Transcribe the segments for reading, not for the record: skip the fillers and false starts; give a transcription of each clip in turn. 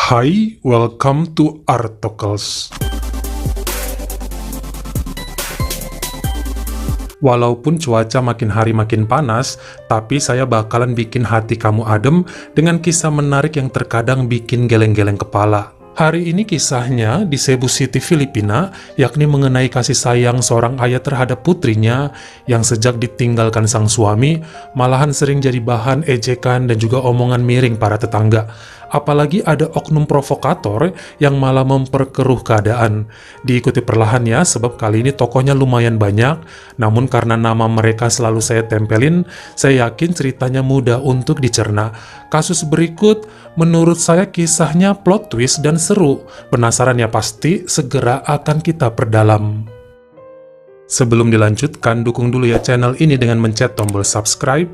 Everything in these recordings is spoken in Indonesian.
Hai, welcome to Artocles. Walaupun cuaca makin hari makin panas, tapi saya bakalan bikin hati kamu adem dengan kisah menarik yang terkadang bikin geleng-geleng kepala. Hari ini kisahnya di Cebu City, Filipina, yakni mengenai kasih sayang seorang ayah terhadap putrinya yang sejak ditinggalkan sang suami, malahan sering jadi bahan ejekan dan juga omongan miring para tetangga. Apalagi ada oknum provokator yang malah memperkeruh keadaan. Diikuti perlahan ya, sebab kali ini tokohnya lumayan banyak, namun karena nama mereka selalu saya tempelin, saya yakin ceritanya mudah untuk dicerna. Kasus berikut, menurut saya kisahnya plot twist dan seru. Penasaran ya pasti, segera akan kita perdalam. Sebelum dilanjutkan, dukung dulu ya channel ini dengan mencet tombol subscribe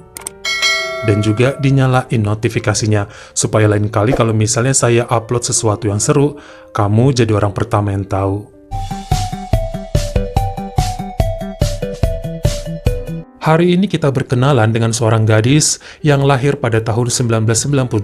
dan juga dinyalain notifikasinya supaya lain kali kalau misalnya saya upload sesuatu yang seru, kamu jadi orang pertama yang tahu. Hari ini kita berkenalan dengan seorang gadis yang lahir pada tahun 1998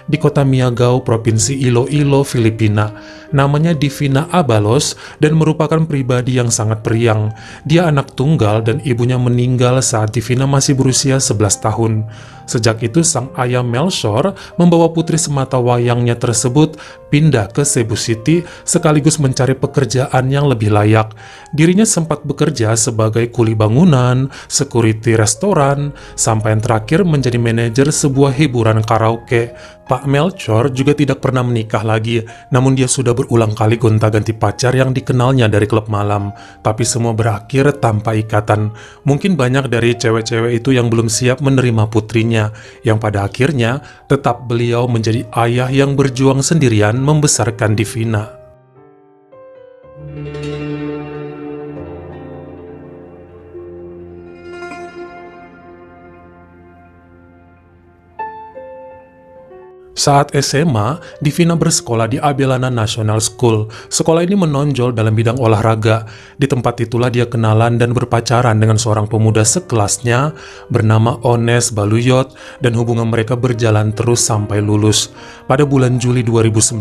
di kota Miagao, Provinsi Iloilo, Filipina. Namanya Divina Abalos dan merupakan pribadi yang sangat periang. Dia anak tunggal dan ibunya meninggal saat Divina masih berusia 11 tahun. Sejak itu sang ayah Melchor membawa putri sematawayangnya tersebut pindah ke Cebu City sekaligus mencari pekerjaan yang lebih layak. Dirinya sempat bekerja sebagai kuli bangunan, security restoran, sampai yang terakhir menjadi manajer sebuah hiburan karaoke. Pak Melchor juga tidak pernah menikah lagi, namun dia sudah berulang kali gonta-ganti pacar yang dikenalnya dari klub malam. Tapi semua berakhir tanpa ikatan. Mungkin banyak dari cewek-cewek itu yang belum siap menerima putrinya, yang pada akhirnya tetap beliau menjadi ayah yang berjuang sendirian membesarkan Divina. Saat SMA, Divina bersekolah di Abellana National School. Sekolah ini menonjol dalam bidang olahraga. Di tempat itulah dia kenalan dan berpacaran dengan seorang pemuda sekelasnya bernama Ones Baluyot dan hubungan mereka berjalan terus sampai lulus. Pada bulan Juli 2019,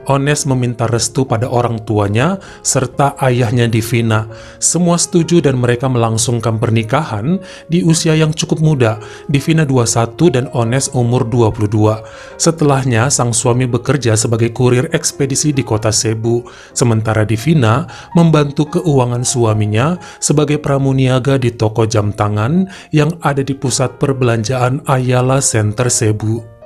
Ones meminta restu pada orang tuanya serta ayahnya Divina. Semua setuju dan mereka melangsungkan pernikahan di usia yang cukup muda. Divina 21 dan Ones umur 22. Setelahnya, sang suami bekerja sebagai kurir ekspedisi di kota Cebu, sementara Divina membantu keuangan suaminya sebagai pramuniaga di toko jam tangan yang ada di pusat perbelanjaan Ayala Center Cebu.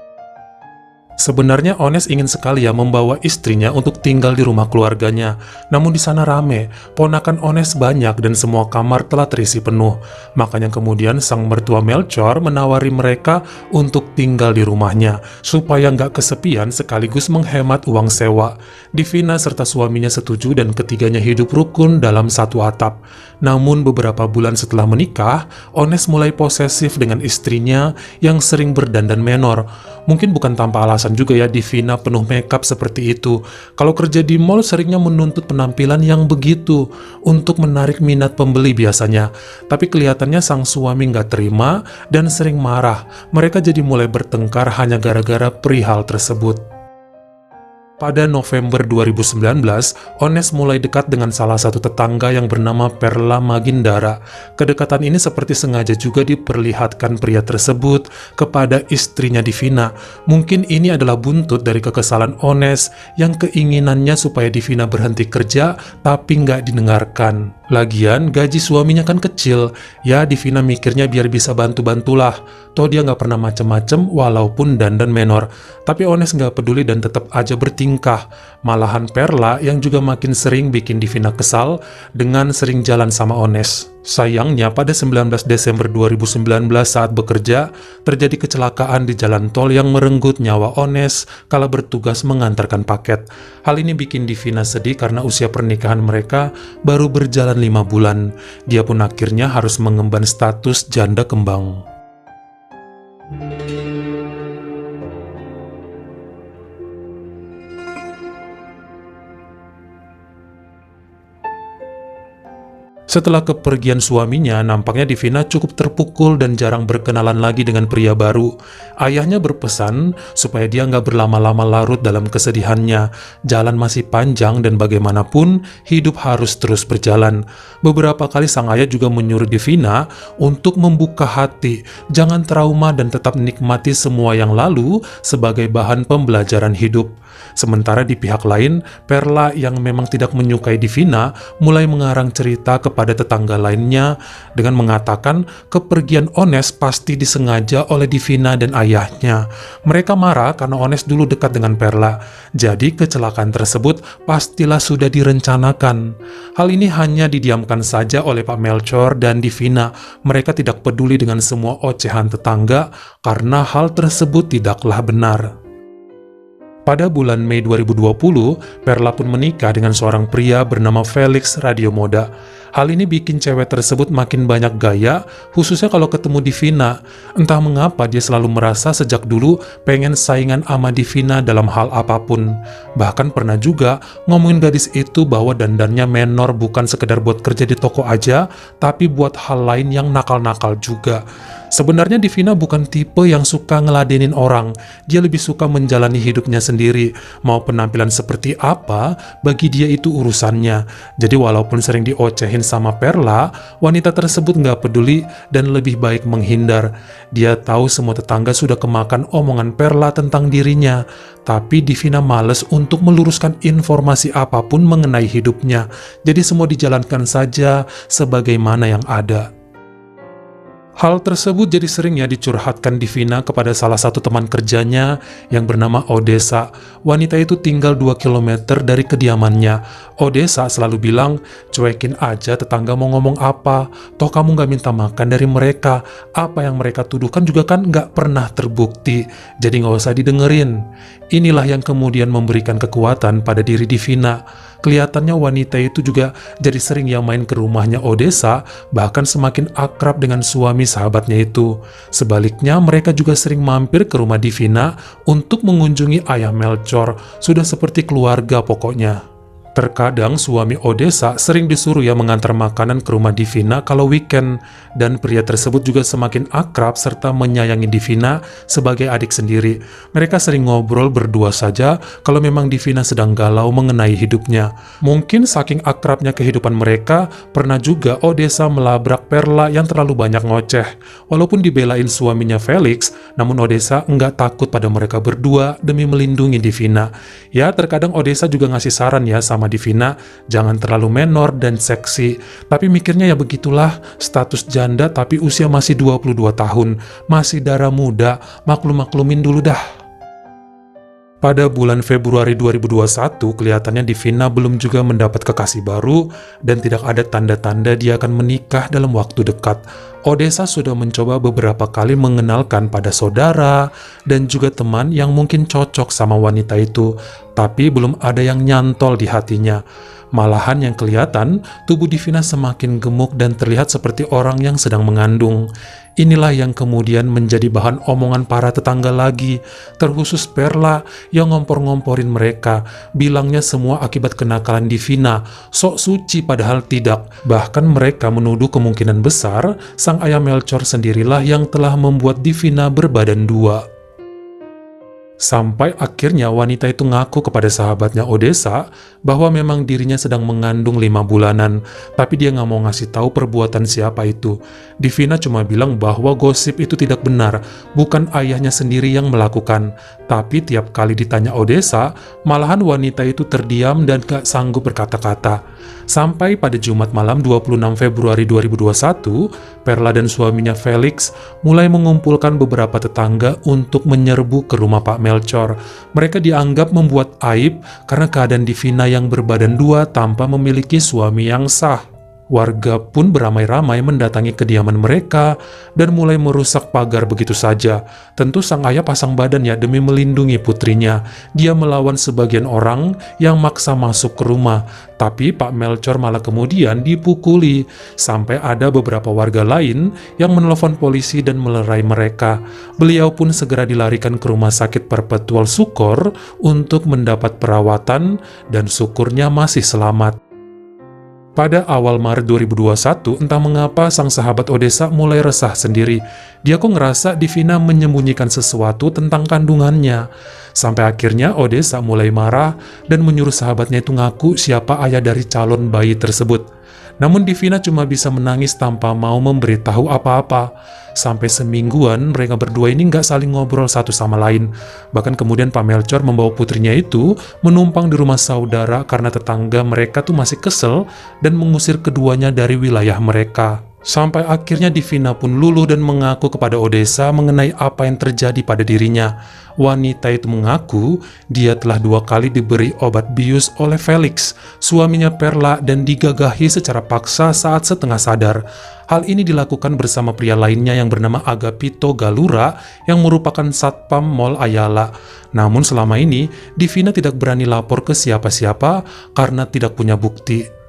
Sebenarnya Ones ingin sekali ya membawa istrinya untuk tinggal di rumah keluarganya, namun di sana rame, ponakan Ones banyak dan semua kamar telah terisi penuh. Makanya kemudian sang mertua Melchor menawari mereka untuk tinggal di rumahnya, supaya nggak kesepian sekaligus menghemat uang sewa. Divina serta suaminya setuju dan ketiganya hidup rukun dalam satu atap. Namun beberapa bulan setelah menikah, Ones mulai posesif dengan istrinya yang sering berdandan menor. Mungkin bukan tanpa alasan juga ya Divina penuh makeup seperti itu. Kalau kerja di mall seringnya menuntut penampilan yang begitu untuk menarik minat pembeli biasanya. Tapi kelihatannya sang suami nggak terima dan sering marah. Mereka jadi mulai bertengkar hanya gara-gara perihal tersebut. Pada November 2019, Ones mulai dekat dengan salah satu tetangga yang bernama Perla Magindara. Kedekatan ini seperti sengaja juga diperlihatkan pria tersebut kepada istrinya Divina. Mungkin ini adalah buntut dari kekesalan Ones yang keinginannya supaya Divina berhenti kerja tapi nggak didengarkan. Lagian gaji suaminya kan kecil, ya Divina mikirnya biar bisa bantu-bantulah. Toh dia nggak pernah macem-macem walaupun dandan menor. Tapi Ones nggak peduli dan tetap aja bertingkah. Malahan Perla yang juga makin sering bikin Divina kesal dengan sering jalan sama Ones. Sayangnya pada 19 Desember 2019 saat bekerja, terjadi kecelakaan di jalan tol yang merenggut nyawa Ones kala bertugas mengantarkan paket. Hal ini bikin Divina sedih karena usia pernikahan mereka baru berjalan 5 bulan. Dia pun akhirnya harus mengemban status janda kembang. Setelah kepergian suaminya, nampaknya Divina cukup terpukul dan jarang berkenalan lagi dengan pria baru. Ayahnya berpesan supaya dia nggak berlama-lama larut dalam kesedihannya. Jalan masih panjang dan bagaimanapun hidup harus terus berjalan. Beberapa kali sang ayah juga menyuruh Divina untuk membuka hati, jangan trauma dan tetap nikmati semua yang lalu sebagai bahan pembelajaran hidup. Sementara di pihak lain, Perla yang memang tidak menyukai Divina mulai mengarang cerita kepada tetangga lainnya dengan mengatakan kepergian Ones pasti disengaja oleh Divina dan ayahnya. Mereka marah karena Ones dulu dekat dengan Perla, jadi kecelakaan tersebut pastilah sudah direncanakan. Hal ini hanya didiamkan saja oleh Pak Melchor dan Divina. Mereka tidak peduli dengan semua ocehan tetangga karena hal tersebut tidaklah benar. Pada bulan Mei 2020, Perla pun menikah dengan seorang pria bernama Felix Radiomoda. Hal ini bikin cewek tersebut makin banyak gaya, khususnya kalau ketemu Divina. Entah mengapa dia selalu merasa sejak dulu pengen saingan sama Divina dalam hal apapun. Bahkan pernah juga ngomongin gadis itu bahwa dandannya menor bukan sekedar buat kerja di toko aja, tapi buat hal lain yang nakal-nakal juga. Sebenarnya Divina bukan tipe yang suka ngeladenin orang, dia lebih suka menjalani hidupnya sendiri. Mau penampilan seperti apa, bagi dia itu urusannya. Jadi walaupun sering diocehin sama Perla, wanita tersebut nggak peduli dan lebih baik menghindar. Dia tahu semua tetangga sudah kemakan omongan Perla tentang dirinya, tapi Divina males untuk meluruskan informasi apapun mengenai hidupnya. Jadi semua dijalankan saja sebagaimana yang ada. Hal tersebut jadi sering dicurhatkan Divina kepada salah satu teman kerjanya yang bernama Odessa. Wanita itu tinggal 2 km dari kediamannya. Odessa selalu bilang, cuekin aja tetangga mau ngomong apa, toh kamu gak minta makan dari mereka, apa yang mereka tuduhkan juga kan gak pernah terbukti, jadi gak usah didengerin. Inilah yang kemudian memberikan kekuatan pada diri Divina. Kelihatannya wanita itu juga jadi sering main ke rumahnya Odessa, bahkan semakin akrab dengan suami sahabatnya itu. Sebaliknya, mereka juga sering mampir ke rumah Divina untuk mengunjungi ayah Melchor, sudah seperti keluarga pokoknya. Terkadang suami Odessa sering disuruh mengantar makanan ke rumah Divina kalau weekend, dan pria tersebut juga semakin akrab serta menyayangi Divina sebagai adik sendiri. Mereka sering ngobrol berdua saja kalau memang Divina sedang galau mengenai hidupnya. Mungkin saking akrabnya kehidupan mereka, pernah juga Odessa melabrak Perla yang terlalu banyak ngoceh. Walaupun dibelain suaminya Felix, namun Odessa enggak takut pada mereka berdua demi melindungi Divina. Ya, terkadang Odessa juga ngasih saran sama Divina, jangan terlalu menor dan seksi. Tapi mikirnya begitulah, status janda tapi usia masih 22 tahun, masih darah muda, maklum-maklumin dulu dah. Pada bulan Februari 2021, kelihatannya Divina belum juga mendapat kekasih baru dan tidak ada tanda-tanda dia akan menikah dalam waktu dekat. Odessa sudah mencoba beberapa kali mengenalkan pada saudara dan juga teman yang mungkin cocok sama wanita itu, tapi belum ada yang nyantol di hatinya. Malahan yang kelihatan, tubuh Divina semakin gemuk dan terlihat seperti orang yang sedang mengandung. Inilah yang kemudian menjadi bahan omongan para tetangga lagi, terkhusus Perla yang ngompor-ngomporin mereka, bilangnya semua akibat kenakalan Divina, sok suci padahal tidak. Bahkan mereka menuduh kemungkinan besar sang ayah Melchor sendirilah yang telah membuat Divina berbadan dua. Sampai akhirnya wanita itu ngaku kepada sahabatnya Odessa bahwa memang dirinya sedang mengandung 5 bulanan, tapi dia nggak mau ngasih tahu perbuatan siapa itu. Divina cuma bilang bahwa gosip itu tidak benar, bukan ayahnya sendiri yang melakukan. Tapi tiap kali ditanya Odessa, malahan wanita itu terdiam dan gak sanggup berkata-kata. Sampai pada Jumat malam 26 Februari 2021, Perla dan suaminya Felix mulai mengumpulkan beberapa tetangga untuk menyerbu ke rumah Pak Melchor. Mereka dianggap membuat aib karena keadaan Divina yang berbadan dua tanpa memiliki suami yang sah. Warga pun beramai-ramai mendatangi kediaman mereka dan mulai merusak pagar begitu saja. Tentu sang ayah pasang badan demi melindungi putrinya. Dia melawan sebagian orang yang maksa masuk ke rumah. Tapi Pak Melchor malah kemudian dipukuli. Sampai ada beberapa warga lain yang menelpon polisi dan melerai mereka. Beliau pun segera dilarikan ke rumah sakit Perpetual Sukor untuk mendapat perawatan dan syukurnya masih selamat. Pada awal Maret 2021, entah mengapa sang sahabat Odessa mulai resah sendiri. Dia kok ngerasa Divina menyembunyikan sesuatu tentang kandungannya. Sampai akhirnya Odessa mulai marah dan menyuruh sahabatnya itu ngaku siapa ayah dari calon bayi tersebut. Namun Divina cuma bisa menangis tanpa mau memberitahu apa-apa. Sampai semingguan mereka berdua ini nggak saling ngobrol satu sama lain. Bahkan kemudian Pak Melchior membawa putrinya itu menumpang di rumah saudara karena tetangga mereka tuh masih kesel dan mengusir keduanya dari wilayah mereka. Sampai akhirnya Divina pun luluh dan mengaku kepada Odessa mengenai apa yang terjadi pada dirinya. Wanita itu mengaku dia telah 2 kali diberi obat bius oleh Felix, suaminya Perla, dan digagahi secara paksa saat setengah sadar. Hal ini dilakukan bersama pria lainnya yang bernama Agapito Galura yang merupakan satpam Mall Ayala. Namun selama ini Divina tidak berani lapor ke siapa-siapa karena tidak punya bukti.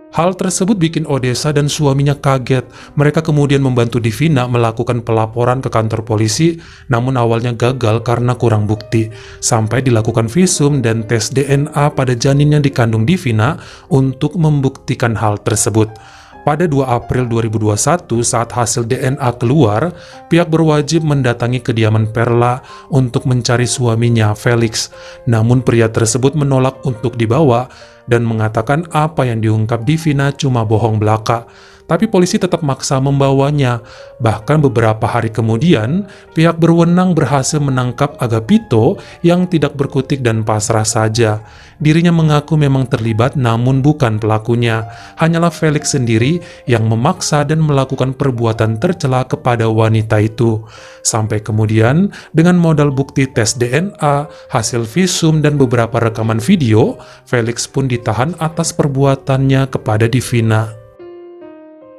Hal tersebut bikin Odessa dan suaminya kaget. Mereka kemudian membantu Divina melakukan pelaporan ke kantor polisi, namun awalnya gagal karena kurang bukti. Sampai dilakukan visum dan tes DNA pada janin yang dikandung Divina untuk membuktikan hal tersebut. Pada 2 April 2021, saat hasil DNA keluar, pihak berwajib mendatangi kediaman Perla untuk mencari suaminya, Felix. Namun pria tersebut menolak untuk dibawa dan mengatakan apa yang diungkap Divina cuma bohong belaka. Tapi polisi tetap maksa membawanya. Bahkan beberapa hari kemudian, pihak berwenang berhasil menangkap Agapito yang tidak berkutik dan pasrah saja. Dirinya mengaku memang terlibat namun bukan pelakunya. Hanyalah Felix sendiri yang memaksa dan melakukan perbuatan tercela kepada wanita itu. Sampai kemudian, dengan modal bukti tes DNA, hasil visum, dan beberapa rekaman video, Felix pun ditahan atas perbuatannya kepada Divina.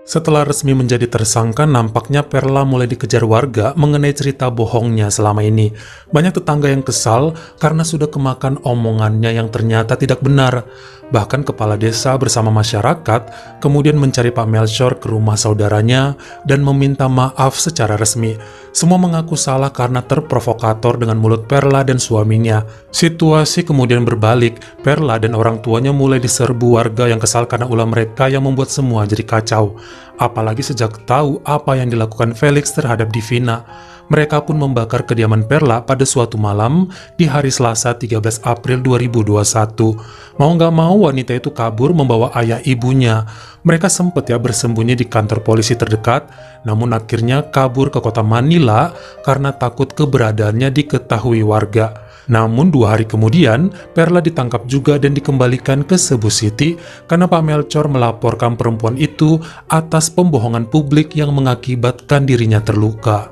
Setelah resmi menjadi tersangka, nampaknya Perla mulai dikejar warga mengenai cerita bohongnya selama ini. Banyak tetangga yang kesal karena sudah kemakan omongannya yang ternyata tidak benar. Bahkan kepala desa bersama masyarakat kemudian mencari Pak Melchior ke rumah saudaranya dan meminta maaf secara resmi. Semua mengaku salah karena terprovokator dengan mulut Perla dan suaminya. Situasi kemudian berbalik. Perla dan orang tuanya mulai diserbu warga yang kesal karena ulah mereka yang membuat semua jadi kacau. Apalagi sejak tahu apa yang dilakukan Felix terhadap Divina. Mereka pun membakar kediaman Perla pada suatu malam di hari Selasa 13 April 2021. Mau nggak mau wanita itu kabur membawa ayah ibunya. Mereka sempat bersembunyi di kantor polisi terdekat, namun akhirnya kabur ke kota Manila karena takut keberadaannya diketahui warga. Namun 2 hari kemudian, Perla ditangkap juga dan dikembalikan ke Cebu City karena Pak Melchior melaporkan perempuan itu atas pembohongan publik yang mengakibatkan dirinya terluka.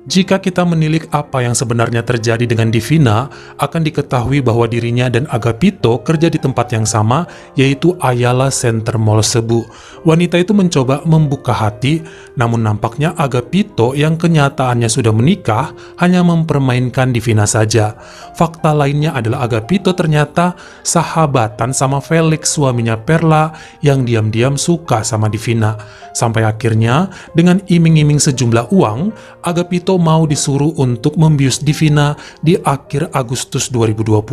Jika kita menilik apa yang sebenarnya terjadi dengan Divina, akan diketahui bahwa dirinya dan Agapito kerja di tempat yang sama, yaitu Ayala Center Mall Cebu. Wanita itu mencoba membuka hati, namun nampaknya Agapito yang kenyataannya sudah menikah hanya mempermainkan Divina saja. Fakta lainnya adalah Agapito ternyata sahabatan sama Felix, suaminya Perla, yang diam-diam suka sama Divina. Sampai akhirnya, dengan iming-iming sejumlah uang, Agapito mau disuruh untuk membius Divina di akhir Agustus 2020,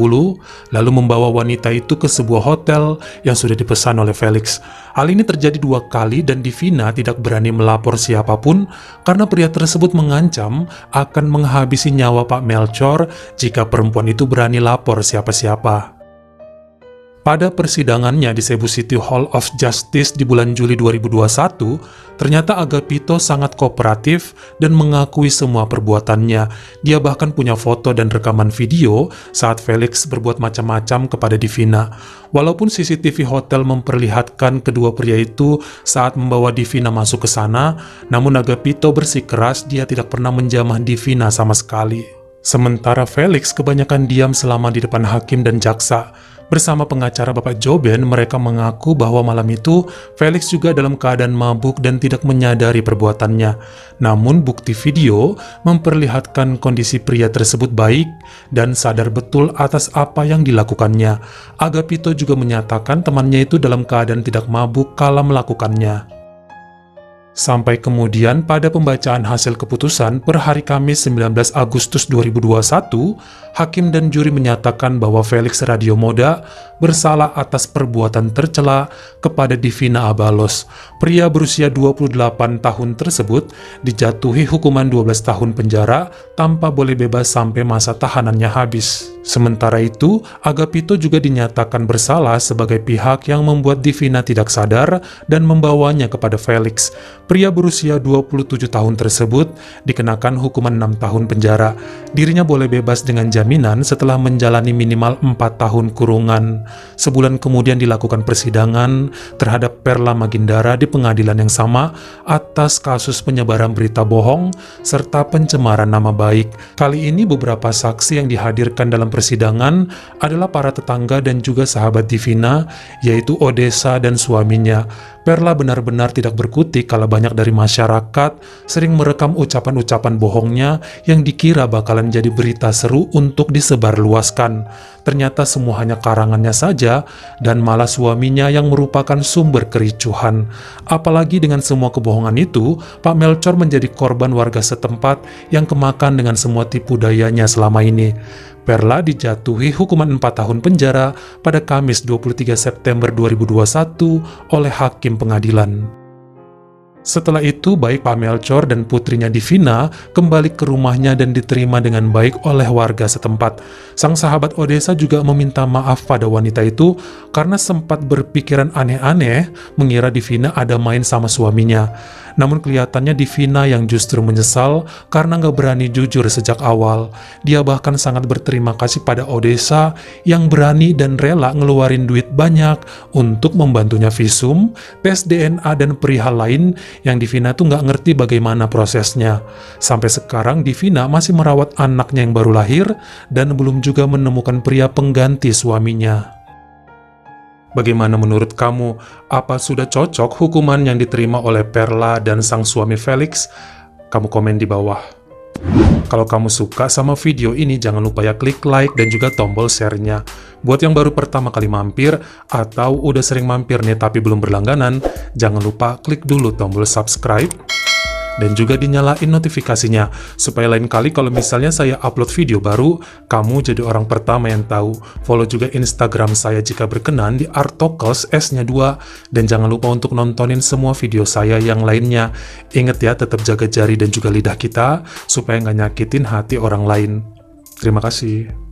lalu membawa wanita itu ke sebuah hotel yang sudah dipesan oleh Felix. Hal ini terjadi 2 kali dan Divina tidak berani melapor siapapun karena pria tersebut mengancam akan menghabisi nyawa Pak Melchior jika perempuan itu berani lapor siapa-siapa. Pada persidangannya di Cebu City Hall of Justice di bulan Juli 2021, ternyata Agapito sangat kooperatif dan mengakui semua perbuatannya. Dia bahkan punya foto dan rekaman video saat Felix berbuat macam-macam kepada Divina. Walaupun CCTV hotel memperlihatkan kedua pria itu saat membawa Divina masuk ke sana, namun Agapito bersikeras dia tidak pernah menjamah Divina sama sekali. Sementara Felix kebanyakan diam selama di depan hakim dan jaksa. Bersama pengacara Bapak Joben, mereka mengaku bahwa malam itu Felix juga dalam keadaan mabuk dan tidak menyadari perbuatannya. Namun bukti video memperlihatkan kondisi pria tersebut baik dan sadar betul atas apa yang dilakukannya. Agapito juga menyatakan temannya itu dalam keadaan tidak mabuk kala melakukannya. Sampai kemudian pada pembacaan hasil keputusan per hari Kamis 19 Agustus 2021, hakim dan juri menyatakan bahwa Felix Radiomoda bersalah atas perbuatan tercela kepada Divina Abalos. Pria berusia 28 tahun tersebut dijatuhi hukuman 12 tahun penjara tanpa boleh bebas sampai masa tahanannya habis. Sementara itu, Agapito juga dinyatakan bersalah sebagai pihak yang membuat Divina tidak sadar dan membawanya kepada Felix. Pria berusia 27 tahun tersebut dikenakan hukuman 6 tahun penjara. Dirinya boleh bebas dengan jaminan setelah menjalani minimal 4 tahun kurungan. Sebulan kemudian dilakukan persidangan terhadap Perla Magindara di pengadilan yang sama atas kasus penyebaran berita bohong serta pencemaran nama baik. Kali ini beberapa saksi yang dihadirkan dalam persidangan adalah para tetangga dan juga sahabat Divina, yaitu Odessa dan suaminya. Perla benar-benar tidak berkutik kalau banyak dari masyarakat sering merekam ucapan-ucapan bohongnya yang dikira bakalan jadi berita seru untuk disebarluaskan. Ternyata semua hanya karangannya saja dan malah suaminya yang merupakan sumber kericuhan. Apalagi dengan semua kebohongan itu, Pak Melchor menjadi korban warga setempat yang kemakan dengan semua tipu dayanya selama ini. Perla dijatuhi hukuman 4 tahun penjara pada Kamis 23 September 2021 oleh hakim pengadilan. Setelah itu, baik Pak Melchor dan putrinya Divina kembali ke rumahnya dan diterima dengan baik oleh warga setempat. Sang sahabat Odessa juga meminta maaf pada wanita itu karena sempat berpikiran aneh-aneh mengira Divina ada main sama suaminya. Namun kelihatannya Divina yang justru menyesal karena nggak berani jujur sejak awal. Dia bahkan sangat berterima kasih pada Odessa yang berani dan rela ngeluarin duit banyak untuk membantunya visum, tes DNA dan perihal lain yang Divina tuh nggak ngerti bagaimana prosesnya. Sampai sekarang Divina masih merawat anaknya yang baru lahir dan belum juga menemukan pria pengganti suaminya. Bagaimana menurut kamu? Apa sudah cocok hukuman yang diterima oleh Perla dan sang suami Felix? Kamu komen di bawah. Kalau kamu suka sama video ini, jangan lupa ya klik like dan juga tombol share-nya. Buat yang baru pertama kali mampir atau udah sering mampir nih tapi belum berlangganan, jangan lupa klik dulu tombol subscribe dan juga dinyalain notifikasinya supaya lain kali kalau misalnya saya upload video baru, kamu jadi orang pertama yang tahu. Follow juga Instagram saya jika berkenan di Artokels S-nya 2 dan jangan lupa untuk nontonin semua video saya yang lainnya. Ingat ya, tetap jaga jari dan juga lidah kita supaya nggak nyakitin hati orang lain. Terima kasih.